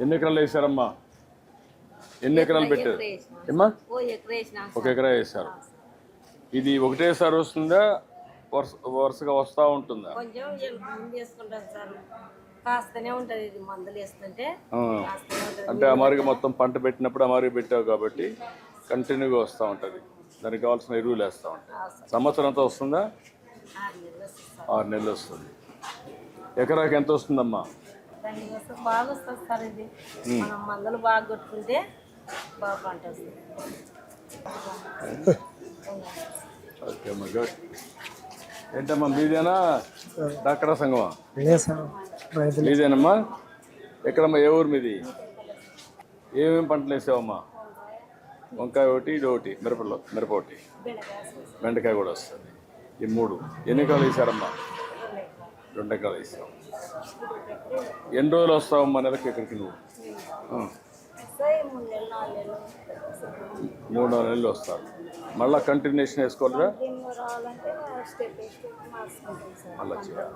ఎన్ని ఎకరాలు వేసారమ్మా? ఎన్ని ఎకరాలు పెట్టారు ఏమ్మా? ఒక ఎకరా వేసారు. ఇది ఒకటేసారి వస్తుందా, వరుసగా వస్తూ ఉంటుందా? కొంచెం చేసుకుంటాం సార్, కాస్తనే ఉంటుంది. ఇది మందులు వేస్తుంటే అంటే అమారిగా మొత్తం పంట పెట్టినప్పుడు అమారిగా పెట్టావు కాబట్టి కంటిన్యూగా వస్తూ ఉంటుంది. దానికి కావాల్సిన ఎరువులు వేస్తూ ఉంటాయి. సంవత్సరం అంతా వస్తుందా? 6 నెలలు వస్తుంది. ఎకరాకి ఎంత వస్తుందమ్మా? బాగా వస్తుంది సార్. ఇది మనం మందులు బాగా కొట్టుకుంటే బాగా పంట వస్తుంది. ఓకే అమ్మా, గుడ్. ఏంటమ్మా మీదేనా డాక్టర్ సంఘమా? మీదేనమ్మా? ఎక్కడమ్మా, ఏ ఊరు మీది? ఏమేమి పంటలు వేసావమ్మా? వంకాయ ఒకటి, ఇది ఒకటి, మిరప ఒకటి, బెండకాయ కూడా వస్తుంది. ఈ 3 ఎన్ని ఎకరాలు వేసారమ్మా? 2 ఎకరాలు వేసావు. ఎన్ని రోజులు వస్తావమ్మా నెలకి ఇక్కడికి నువ్వు? 3-4 నెలలు వస్తారు. మళ్ళీ కంటిన్యూషన్ వేసుకోవాలిరా? మళ్ళీ చేయాలి.